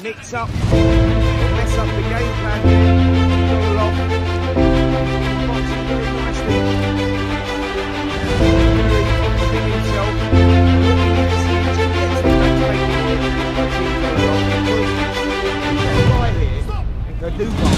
mix up, mess up the game plan there. Жалолов boxing very nicely. Very confident in himself. Looking at this, he gets the matchmaking here. Жалолov right here. And Kudukhov.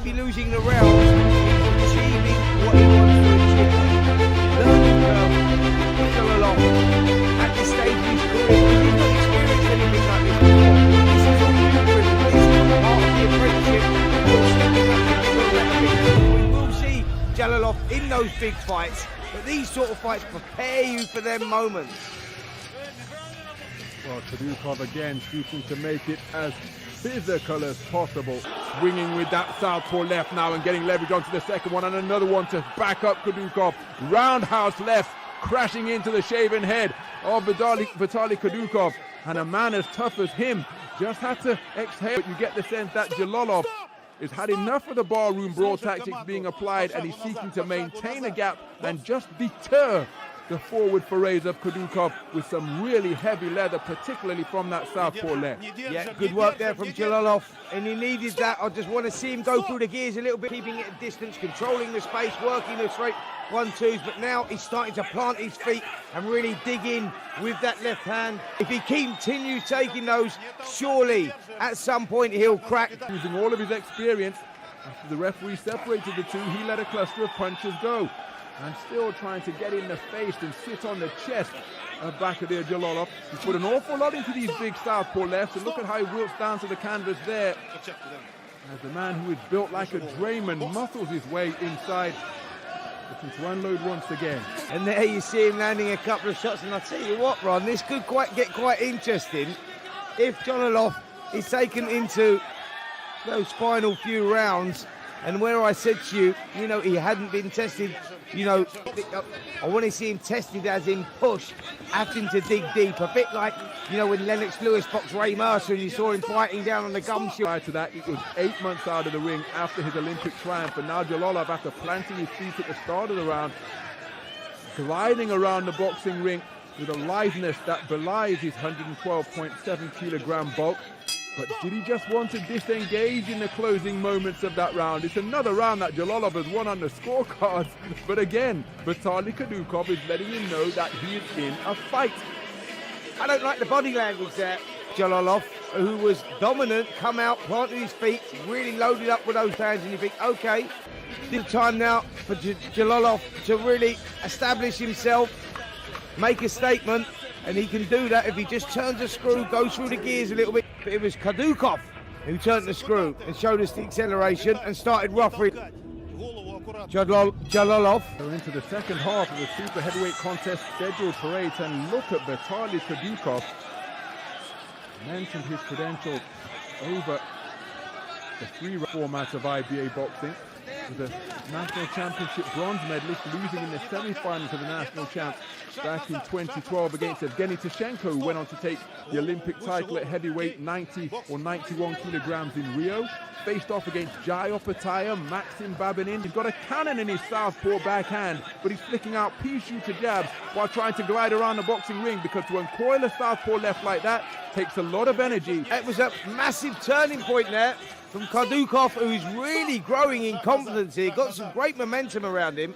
Be losing the rounds, achieving what he wants to achieve. Learning curve for Жалолов at this stage of his career, because he's not experienced anything like this before. This is all new for him. This is all part of the apprenticeship. We're stepping up to bigger and we will see Жалолов in those big fights, but these sort of fights prepare you for them moments. Well, Kudukhov again seeking to make it as physical as possible. Swinging with that southpaw left now and getting leverage onto the second one, and another one to back up Kudukhov. Roundhouse left, crashing into the shaven head of Vitaly Kudukhov. And a man as tough as him just had to exhale. But you get the sense that Жалолов has had enough of the barroom brawl tactics being applied, and he's seeking to maintain a gap and just deter the forward forays of Kudukhov with some really heavy leather, particularly from that southpaw left. Yeah, good work there from Жалолов, and he needed that. I just want to see him go through the gears a little bit, keeping it at distance, controlling the space, working the straight 1-2s, but now he's starting to plant his feet and really dig in with that left hand. If he continues taking those, surely at some point he'll crack. Using all of his experience, after the referee separated the two, he let a cluster of punches go. And still trying to get in the face and sit on the chest of Bаходир Жалолов. He's put an awful lot into these big southpaw lefts, and look at how he wilts down to the canvas there. As the man who is built like a drayman muscles his way inside, looking to unload once again. And there you see him landing a couple of shots, and I'll tell you what, Ron, this could get quite interesting if Жалолов is taken into those final few rounds. And where I said to you, he hadn't been tested, I want to see him tested as in pushed, having to dig deep, a bit like, when Lennox Lewis boxed Ray Mercer and you saw him fighting down on the gum shield. Prior to that, it was 8 months out of the ring after his Olympic triumph, and now Жалолов, after planting his feet at the start of the round, gliding around the boxing ring with a litheness that belies his 112.7 kilogram bulk. But did he just want to disengage in the closing moments of that round? It's another round that Жалолов has won on the scorecards. But again, Vitaly Kudukhov is letting him know that he is in a fight. I don't like the body language there. Жалолов, who was dominant, come out, planted his feet, really loaded up with those hands, and you think, okay, this time now for Жалолov to really establish himself, make a statement, and he can do that if he just turns the screw, goes through the gears a little bit. But it was Kudukhov who turned the screw and showed us the acceleration and started roughly. Жалолов. We're into the second half of the super heavyweight contest scheduled for 8, and look at Vitaly Kudukhov. I mentioned his credentials over the 3 formats of IBA boxing. The national championship bronze medalist, losing in the semi-finals of the national champs back in 2012 against Evgeny Tishenko, who went on to take the Olympic title at heavyweight 90 or 91 kilograms in Rio. Faced off against Jai Opataya, Maxim Babinin. He's got a cannon in his southpaw backhand, but he's flicking out pea shooter jabs while trying to glide around the boxing ring, because to uncoil a southpaw left like that takes a lot of energy. It was a massive turning point there from Kudukhov, who's really growing in confidence here. Got some great momentum around him.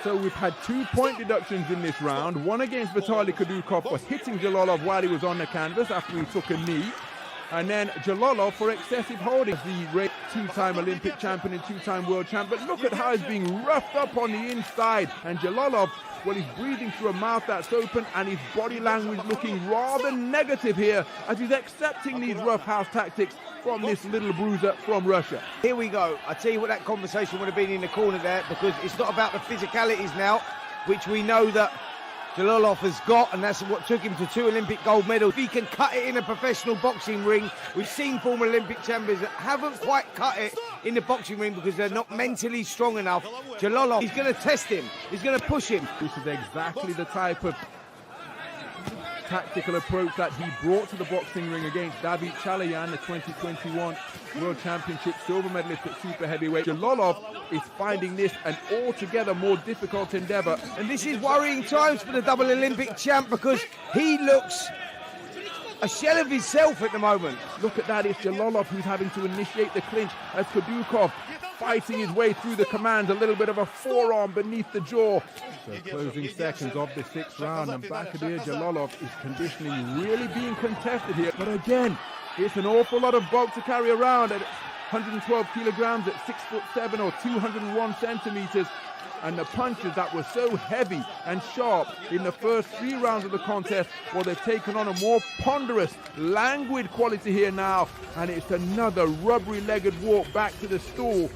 So we've had 2 point deductions in this round, one against Vitaly Kudukhov for hitting Жалолов while he was on the canvas after he took a knee, and then Жалолов for excessive holding. The two-time Olympic champion and two-time world champion. But look at how he's being roughed up on the inside, and Жалолов, well, he's breathing through a mouth that's open, and his body language looking rather negative here as he's accepting these roughhouse tactics from this little bruiser from Russia. Here we go. I tell you what, that conversation would have been in the corner there, because it's not about the physicalities now, which we know that Жалолов has got, and that's what took him to 2 Olympic gold medals. If he can cut it in a professional boxing ring, we've seen former Olympic champions that haven't quite cut it in the boxing ring because they're not mentally strong enough. Жалолов, he's going to test him. He's going to push him. This is exactly the type of tactical approach that he brought to the boxing ring against David Chalayan, the 2021 World Championship silver medalist at super heavyweight. Жалолов is finding this an altogether more difficult endeavour. And this is worrying times for the double Olympic champ, because he looks a shell of himself at the moment. Look at that, it's Жалолов who's having to initiate the clinch as Kudukhov fighting his way through the commands, a little bit of a forearm beneath the jaw. So closing seconds of the 6th round, and Bаходир Жалолов is conditioning really being contested here. But again, it's an awful lot of bulk to carry around at 112 kilograms at 6'7" or 201 centimeters. And the punches that were so heavy and sharp in the first 3 rounds of the contest, well, they've taken on a more ponderous, languid quality here now, and it's another rubbery-legged walk back to the stool.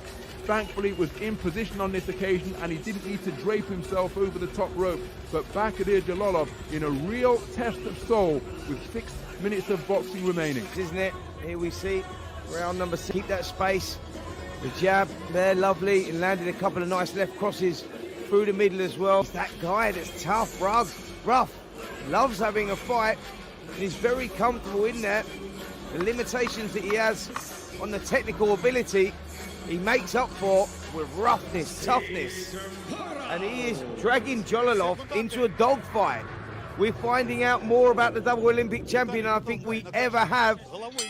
Thankfully, it was in position on this occasion, and he didn't need to drape himself over the top rope. But Bаходир Жалолов in a real test of soul with 6 minutes of boxing remaining. Isn't it? Here we see round number 6. Keep that space. The jab there, lovely. He landed a couple of nice left crosses through the middle as well. He's that guy that's tough, rough, loves having a fight, and he's very comfortable in there. The limitations that he has on the technical ability, he makes up for with roughness, toughness. And he is dragging Жалолов into a dogfight. We're finding out more about the double Olympic champion than I think we ever have.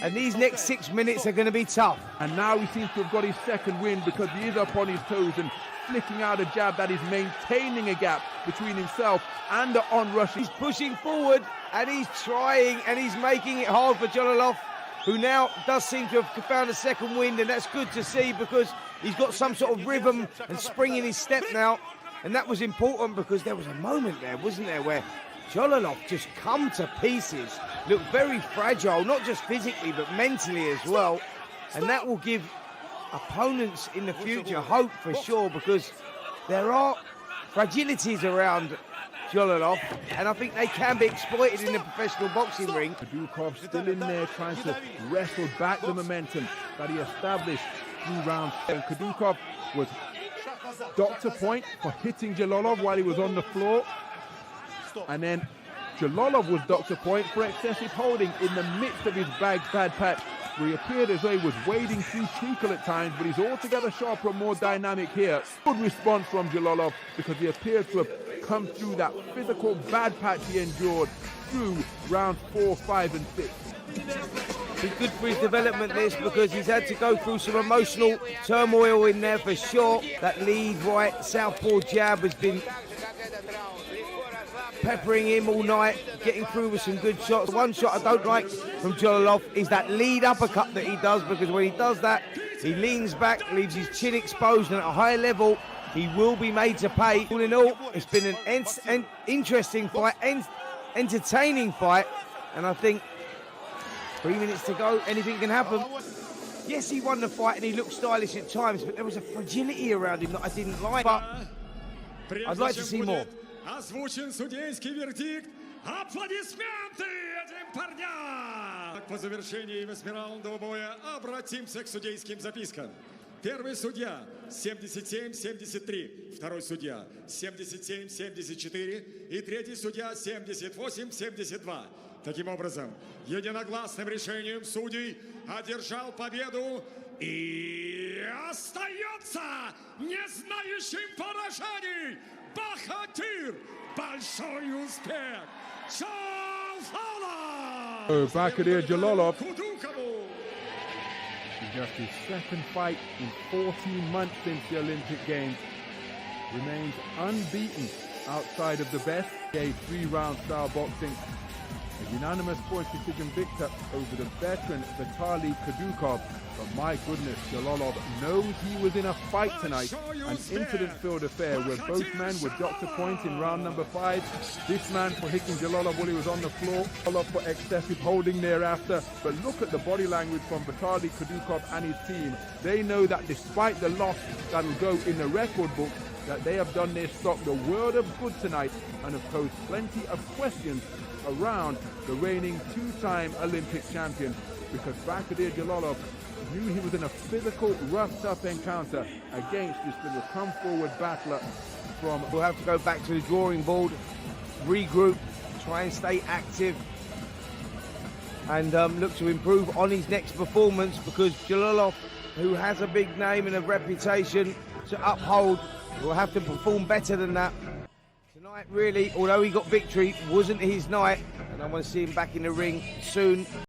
And these next 6 minutes are going to be tough. And now he seems to have got his second win, because he is up on his toes and flicking out a jab that is maintaining a gap between himself and the on-rushing. He's pushing forward, and he's trying, and he's making it hard for Жалолов, who now does seem to have found a second wind, and that's good to see, because he's got some sort of rhythm and spring in his step now. And that was important, because there was a moment there, wasn't there, where Жалолов just come to pieces, look very fragile, not just physically but mentally as well, and that will give opponents in the future hope for sure, because there are fragilities around Жалолов, and I think they can be exploited in the professional boxing ring. Kudukov still in there trying to wrestle back the momentum that he established through round 7. Kudukov was doctor point for hitting Жалолов while he was on the floor. And then Жалолов was doctor point for excessive holding in the midst of his bad patch, where he appeared as though he was wading through treacle at times, but he's altogether sharper and more dynamic here. Good response from Жалолов, because he appears to have come through that physical bad patch he endured through rounds 4, 5 and 6. It's good for his development, this, because he's had to go through some emotional turmoil in there for sure. That lead right southpaw jab has been peppering him all night, getting through with some good shots. One shot I don't like from Жалолов is that lead uppercut that he does, because when he does that, he leans back, leaves his chin exposed, and at a high level, he will be made to pay. All in all, it's been an interesting fight, entertaining fight, and I think 3 minutes to go, anything can happen. Yes, he won the fight and he looked stylish at times, but there was a fragility around him that I didn't like, but I'd like to see more. Озвучен судейский вердикт. Аплодисменты этим парням! По завершении 8-раундового боя обратимся к судейским запискам. Первый судья 77-73, второй судья 77-74 и третий судья 78-72. Таким образом, единогласным решением судей одержал победу и остается не знающим поражений Баходир. Большой успех! Жалолов! Bаходир Жалолов. Кудукхову! Just his second fight in 14 months since the Olympic Games. remains unbeaten outside of the best a 3-round style boxing. A unanimous point decision victor over the veteran Vitaly Kudukhov. But my goodness, Жалолов knows he was in a fight tonight. An incident-filled affair where both men were doctor points in round number 5. This man for hitting Жалолов while he was on the floor. Жалолov for excessive holding thereafter. But look at the body language from Vitaly Kudukhov and his team. They know that despite the loss that will go in the record book, that they have done their stock the world of good tonight and have posed plenty of questions around the reigning 2-time Olympic champion, because Bаходир Жалолов knew he was in a physical, rough, tough encounter against this little come-forward battler from... We'll have to go back to the drawing board, regroup, try and stay active, and look to improve on his next performance, because Жалолов, who has a big name and a reputation to uphold, will have to perform better than that. Tonight, really, although he got victory, wasn't his night, and I want to see him back in the ring soon.